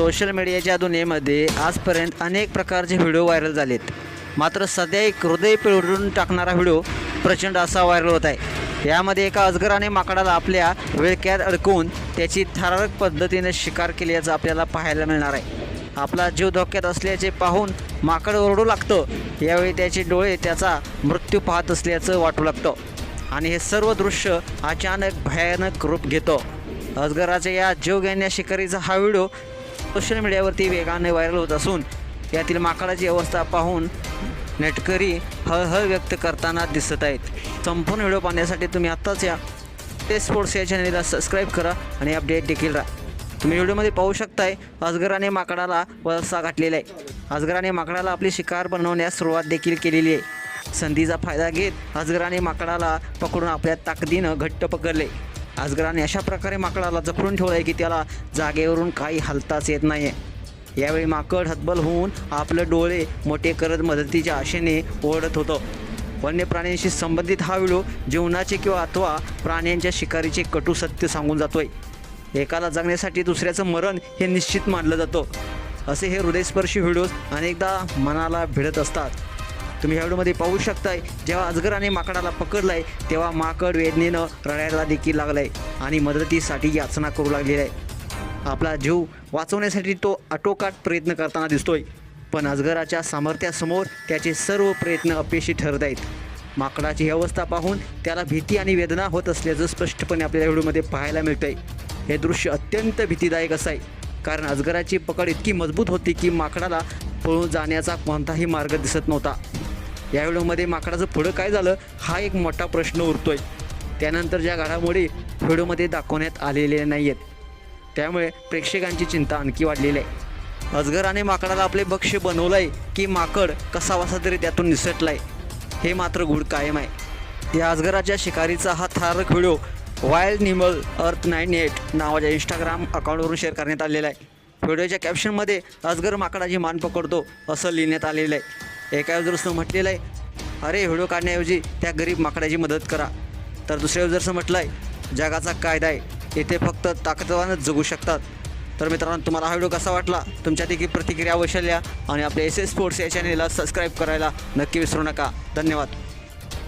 Social मीडियाच्या दुनियेमध्ये आजपर्यंत अनेक प्रकारचे व्हिडिओ व्हायरल झालेत. मात्र सध्या एक हृदय पिळवून टाकणारा व्हिडिओ प्रचंड असा व्हायरल होत आहे. यामध्ये एका अजगराने माकडाला आपल्या विळख्यात अडकवून त्याची थरारक पद्धतीने शिकार केल्याचं आपल्याला पाहायला मिळणार आहे. आपला जीव धोक्यात असल्याचे पाहून माकड ओरडू लागतं. यावेळी त्याचे डोळे त्याचा मृत्यू पाहत असल्याचं वाटू लागतं आणि हे सर्व दृश्य अचानक भयानक रूप घेतं. अजगराच्या या जीवघेण्या शिकारीचा हा व्हिडिओ सोशल मीडियावरती वेगाने व्हायरल होत असून यातील माकडाची अवस्था पाहून नेटकरी हळहळ व्यक्त करताना दिसत आहेत. संपूर्ण व्हिडिओ पाहण्यासाठी तुम्ही आत्ताच या स्पोर्ट्स या चॅनलला सबस्क्राईब करा आणि अपडेट देखील राहा. तुम्ही व्हिडिओमध्ये पाहू शकताय अजगराने माकडाला वळसा घातलेला आहे. अजगराने माकडाला आपली शिकार बनवण्यास सुरुवात देखील केलेली आहे. संधीचा फायदा घेत अजगराने माकडाला पकडून आपल्या ताकदीनं घट्ट पकडले. अजगराने अशा प्रकारे माकडाला जखडून ठेवलं आहे की त्याला जागेवरून काही हलताच येत नाही आहे. यावेळी माकड हतबल होऊन आपले डोळे मोठे करत मदतीच्या आशेने ओरडत होतं. वन्य प्राण्यांशी संबंधित हा व्हिडिओ जीवनाचे अथवा प्राण्यांच्या शिकारीचे कटू सत्य सांगून जातोय. एकाला जगण्यासाठी दुसऱ्याचं मरण हे निश्चित मानलं जातं. असे हे हृदयस्पर्शी व्हिडिओज अनेकदा मनाला भिडत असतात. तुम्ही ह्या व्हिडिओमध्ये पाहू शकताय जेव्हा अजगराने माकडाला पकडलं आहे तेव्हा माकड वेदनेनं रडायला देखील लागलं आहे आणि मदतीसाठी याचना करू लागलेला आहे. आपला जीव वाचवण्यासाठी तो आटोकाट प्रयत्न करताना दिसतोय, पण अजगराच्या सामर्थ्यासमोर त्याचे सर्व प्रयत्न अपयशी ठरत आहेत. माकडाची ही अवस्था पाहून त्याला भीती आणि वेदना होत असल्याचं स्पष्टपणे आपल्याला व्हिडिओमध्ये पाहायला मिळतं आहे. हे दृश्य अत्यंत भीतीदायक असं आहे, कारण अजगराची पकड इतकी मजबूत होती की माकडाला पळून जाण्याचा कोणताही मार्ग दिसत नव्हता. या व्हिडिओमध्ये माकडाचं पुढं काय झालं हा एक मोठा प्रश्न उरतोय. त्यानंतर ज्या घडामोडी व्हिडिओमध्ये दाखवण्यात आलेल्या नाही आहेत त्यामुळे प्रेक्षकांची चिंता आणखी वाढलेली आहे. अजगराने माकडाला आपले भक्ष्य बनवलं आहे की माकड कसावासा तरी त्यातून निसटला आहे हे मात्र गूढ कायम आहे. या अजगराच्या शिकारीचा हा थरारक व्हिडिओ वाईल्ड ॲनिमल अर्थ 98 नावाच्या इंस्टाग्राम अकाउंटवरून शेअर करण्यात आलेला आहे. व्हिडिओच्या कॅप्शनमध्ये अजगर माकडाची मान पकडतो असं लिहिण्यात आलेलं आहे. एका युजर्सनं म्हटलेलं आहे, अरे व्हिडिओ काढण्याऐवजी त्या गरीब माकडाची मदत करा. तर दुसऱ्या युजर्सनं म्हटलं आहे, जगाचा कायदा आहे, येथे फक्त ताकदवानच जगू शकतात. तर मित्रांनो, तुम्हाला हा व्हिडिओ कसा वाटला तुमच्या देखील प्रतिक्रिया अवश्य लिहा आणि आपल्या एस स्पोर्ट्स या चॅनलला सबस्क्राईब करायला नक्की विसरू नका. धन्यवाद.